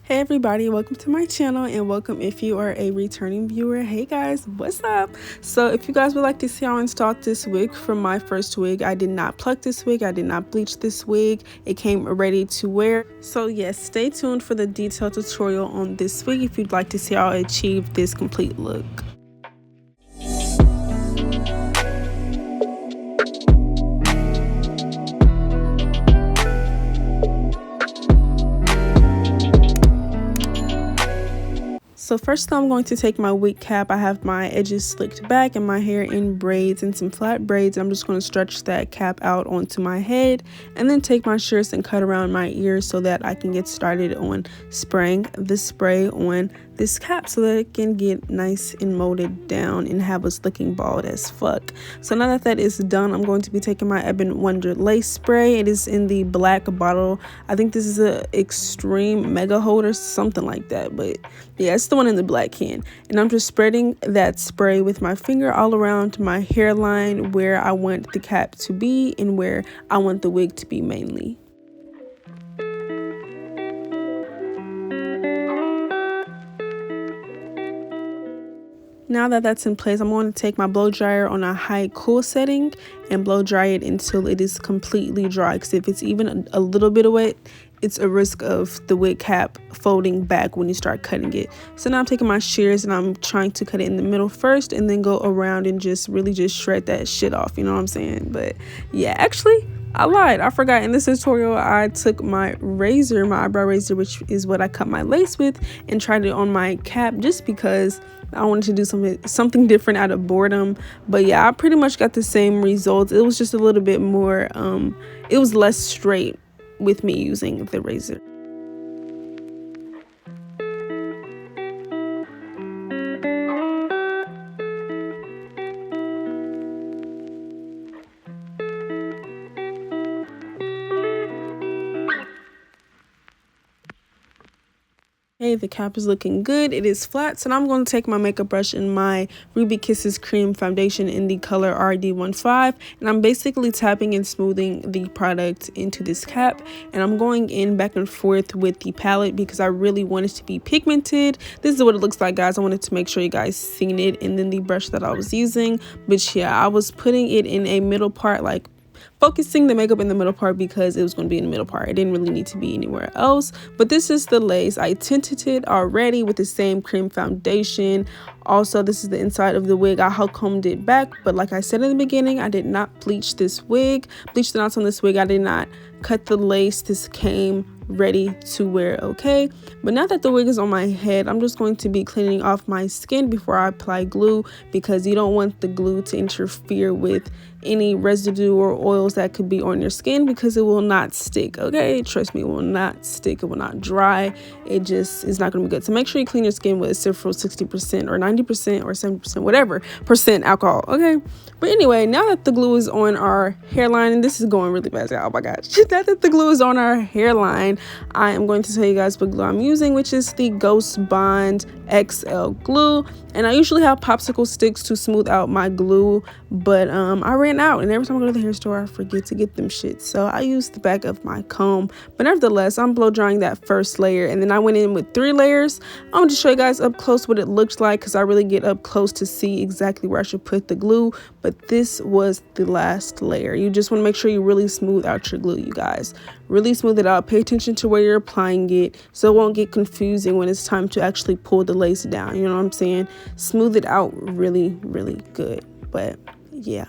Hey everybody, welcome to my channel and welcome if you are a returning viewer. Hey guys, what's up? So if you guys would like to see how I installed this wig from MyFirstWig, I did not pluck this wig, I did not bleach this wig, it came ready to wear. So yes, stay tuned for the detailed tutorial on this wig if you'd like to see how I achieved this complete look. So first I'm going to take my wig cap. I have my edges slicked back and my hair in braids and some flat braids. I'm just going to stretch that cap out onto my head and then take my shears and cut around my ears so that I can get started on spraying the spray on this cap so that it can get nice and molded down and have us looking bald as fuck. So now that that is done, I'm going to be taking my Ebon Wonder lace spray. It is in the black bottle. I think this is a extreme mega hold or something like that, but yeah, it's the one in the black can. And I'm just spreading that spray with my finger all around my hairline where I want the cap to be and where I want the wig to be mainly. Now that that's in place, I'm going to take my blow dryer on a high cool setting and blow dry it until it is completely dry, because if it's even a little bit wet, it's a risk of the wig cap folding back when you start cutting it. So now I'm taking my shears and I'm trying to cut it in the middle first and then go around and just really just shred that shit off, you know what I'm saying? But yeah, actually I lied, I forgot. In this tutorial I took my razor, my eyebrow razor, which is what I cut my lace with, and tried it on my cap just because I wanted to do something different out of boredom. But yeah, I pretty much got the same results. It was just a little bit more it was less straight with me using the razor. Okay, the cap is looking good. It is flat, so now I'm going to take my makeup brush and my Ruby Kisses cream foundation in the color RD15, and I'm basically tapping and smoothing the product into this cap, and I'm going in back and forth with the palette because I really want it to be pigmented. This is what it looks like, guys. I wanted to make sure you guys seen it, and then the brush that I was using. But yeah, I was putting it in a middle part, like focusing the makeup in the middle part because it was going to be in the middle part. It didn't really need to be anywhere else. But this is the lace. I tinted it already with the same cream foundation. Also, this is the inside of the wig. I combed it back, but like I said in the beginning, I did not bleach this wig. Bleach the knots on this wig. I did not cut the lace. This came ready to wear, okay? But now that the wig is on my head, I'm just going to be cleaning off my skin before I apply glue, because you don't want the glue to interfere with any residue or oils that could be on your skin, because it will not stick, okay? Trust me, it will not stick, it will not dry. It just is not going to be good. So make sure you clean your skin with Cifro 60% or 90% or 70%, whatever percent alcohol, okay? But anyway, now that the glue is on our hairline, and this is going really fast, oh my gosh. Now that the glue is on our hairline, I am going to tell you guys what glue I'm using, which is the Ghost Bond XL glue. And I usually have popsicle sticks to smooth out my glue, but I ran out, and every time I go to the hair store I forget to get them shit, so I use the back of my comb. But nevertheless, I'm blow drying that first layer, and then I went in with 3 layers. I'm going to show you guys up close what it looks like, because I really get up close to see exactly where I should put the glue. But this was the last layer. You just want to make sure you really smooth out your glue, you guys. Really smooth it out. Pay attention to where you're applying it so it won't get confusing when it's time to actually pull the lace down, you know what I'm saying? Smooth it out really, really good. But yeah.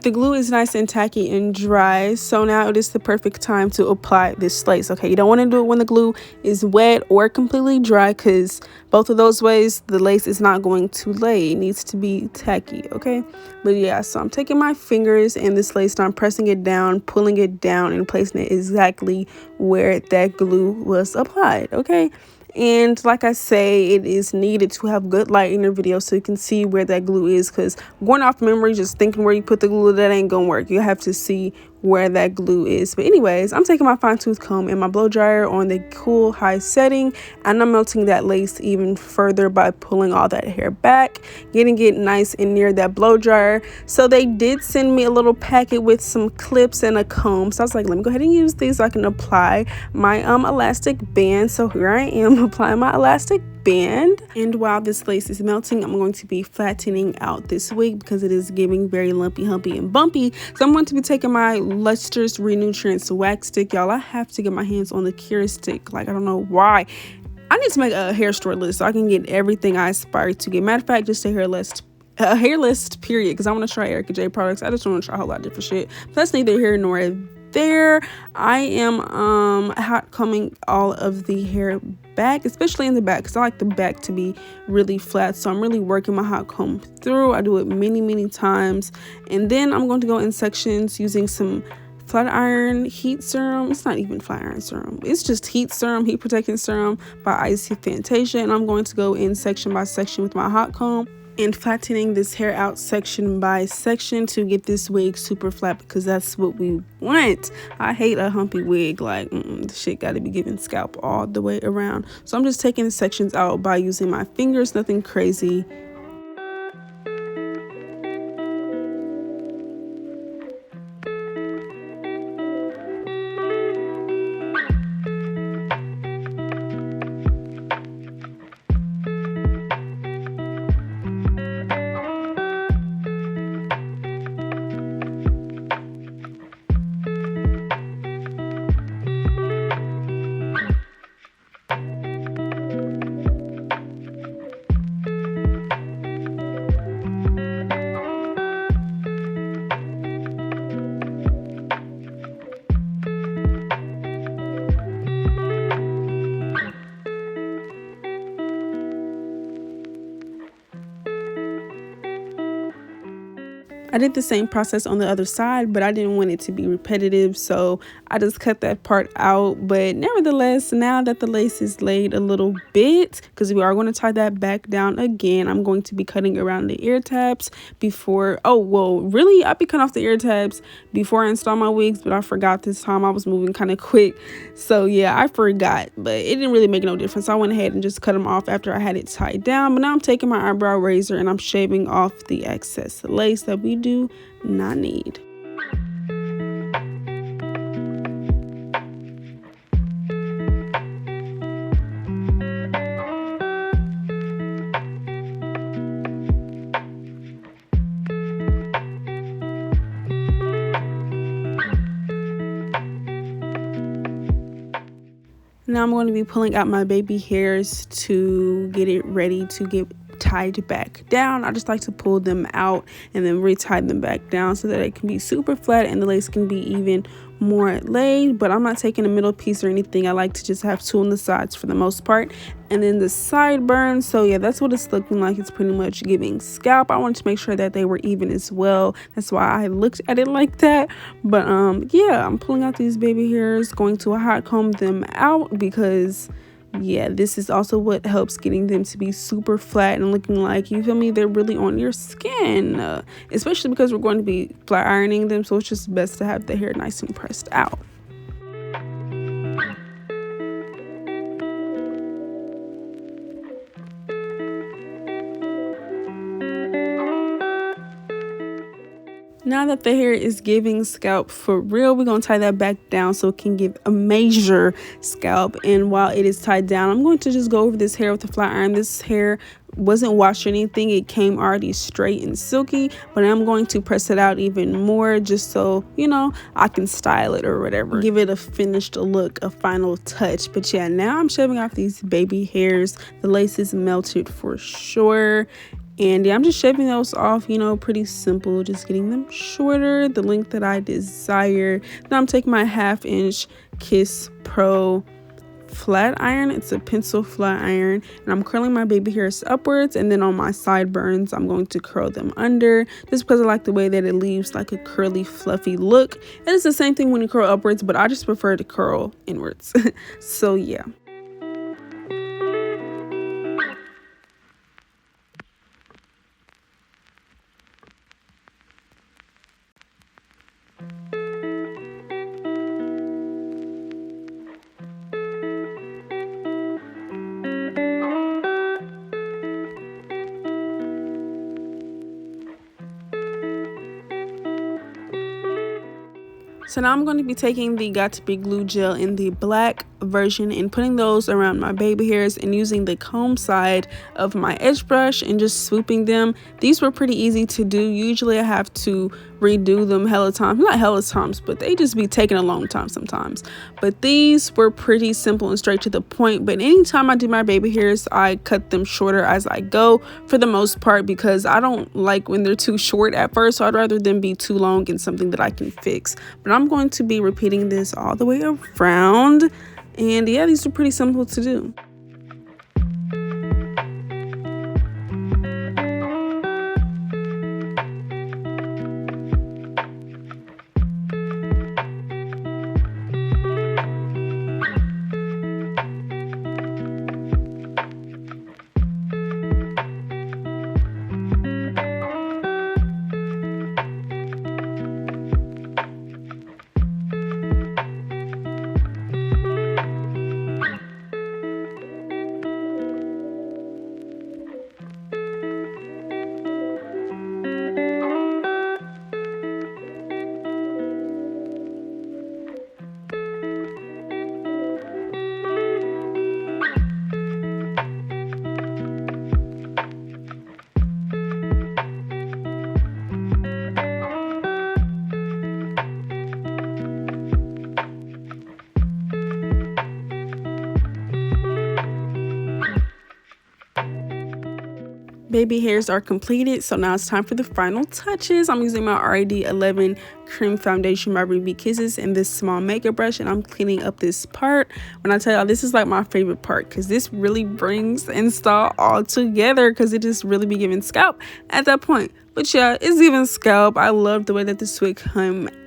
The glue is nice and tacky and dry, so now it is the perfect time to apply this lace. Okay, you don't want to do it when the glue is wet or completely dry, because both of those ways the lace is not going to lay. It needs to be tacky, okay? But yeah, so I'm taking my fingers and this lace and I'm pressing it down, pulling it down, and placing it exactly where that glue was applied, okay? And like I say, it is needed to have good light in your video so you can see where that glue is, because going off memory, just thinking where you put the glue, that ain't gonna work. You have to see where that glue is. But anyways, I'm taking my fine tooth comb and my blow dryer on the cool high setting, and I'm melting that lace even further by pulling all that hair back, getting it nice and near that blow dryer. So they did send me a little packet with some clips and a comb, so I was like, let me go ahead and use these so I can apply my elastic band. So here I am applying my elastic band, and while this lace is melting, I'm going to be flattening out this wig because it is giving very lumpy, humpy, and bumpy. So I'm going to be taking my Lustrous Renutrients wax stick. Y'all, I have to get my hands on the cure stick. Like, I don't know why. I need to make a hair store list so I can get everything I aspire to get. Matter of fact, just a hair list period, because I want to try Erica J products. I just want to try a whole lot of different shit. That's neither here nor there. I am hot combing all of the hair back, especially in the back, because I like the back to be really flat. So I'm really working my hot comb through. I do it many times, and then I'm going to go in sections using some flat iron heat serum. It's not even flat iron serum, it's just heat serum, heat protecting serum by Icy Fantasia, and I'm going to go in section by section with my hot comb and flattening this hair out section by section to get this wig super flat, because that's what we want. I hate a humpy wig. Like, the shit got to be giving scalp all the way around. So I'm just taking the sections out by using my fingers, nothing crazy. I did the same process on the other side, but I didn't want it to be repetitive, so I just cut that part out. But nevertheless, now that the lace is laid a little bit, because we are going to tie that back down again, I'm going to be cutting around the ear tabs before. Oh, well, really, I be cutting off the ear tabs before I install my wigs, but I forgot this time. I was moving kind of quick, so yeah, I forgot, but it didn't really make no difference. I went ahead and just cut them off after I had it tied down. But now I'm taking my eyebrow razor and I'm shaving off the excess lace that we do not need. Now I'm going to be pulling out my baby hairs to get it ready to get tied back down. I just like to pull them out and then retie them back down so that it can be super flat and the lace can be even more laid. But I'm not taking a middle piece or anything. I like to just have two on the sides for the most part, and then the sideburns. So yeah, that's what it's looking like. It's pretty much giving scalp. I wanted to make sure that they were even as well. That's why I looked at it like that. But yeah, I'm pulling out these baby hairs, going to hot comb them out, because yeah, this is also what helps getting them to be super flat and looking like, you feel me, they're really on your skin, especially because we're going to be flat ironing them, so it's just best to have the hair nice and pressed out. Now that the hair is giving scalp for real, we're going to tie that back down so it can give a major scalp. And while it is tied down, I'm going to just go over this hair with a flat iron. This hair wasn't washed or anything. It came already straight and silky, but I'm going to press it out even more just so, you know, I can style it or whatever. Give it a finished look, a final touch. But yeah, now I'm shaving off these baby hairs. The lace is melted for sure. And yeah, I'm just shaving those off, you know, pretty simple, just getting them shorter, the length that I desire. Now I'm taking my 1/2" Kiss Pro flat iron. It's a pencil flat iron, and I'm curling my baby hairs upwards, and then on my sideburns I'm going to curl them under, just because I like the way that it leaves like a curly fluffy look. And it's the same thing when you curl upwards, but I just prefer to curl inwards. So yeah. So now I'm going to be taking the Got To Be Glue gel in the black version and putting those around my baby hairs and using the comb side of my edge brush and just swooping them. These were pretty easy to do. Usually I have to redo them hella times, not hella times, but they just be taking a long time sometimes. But these were pretty simple and straight to the point. But anytime I do my baby hairs, I cut them shorter as I go for the most part, because I don't like when they're too short at first, so I'd rather them be too long and something that I can fix. But I'm going to be repeating this all the way around, and yeah, these are pretty simple to do. Baby hairs are completed, so now it's time for the final touches. I'm using my RD 11 cream foundation by Ruby Kisses and this small makeup brush, and I'm cleaning up this part. When I tell y'all, this is like my favorite part because this really brings the install all together, because it just really be giving scalp at that point. But yeah, it's giving scalp. I love the way that this wig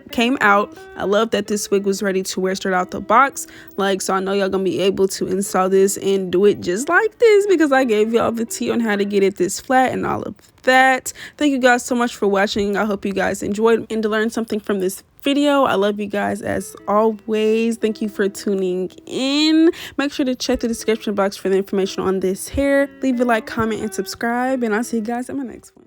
came out. I love that this wig was ready to wear straight out the box. Like, so I know y'all gonna be able to install this and do it just like this, because I gave y'all the tea on how to get it this flat and all of that. Thank you guys so much for watching. I hope you guys enjoyed and to learn something from this video. I love you guys as always. Thank you for tuning in. Make sure to check the description box for the information on this hair. Leave a like, comment, and subscribe, and I'll see you guys in my next one.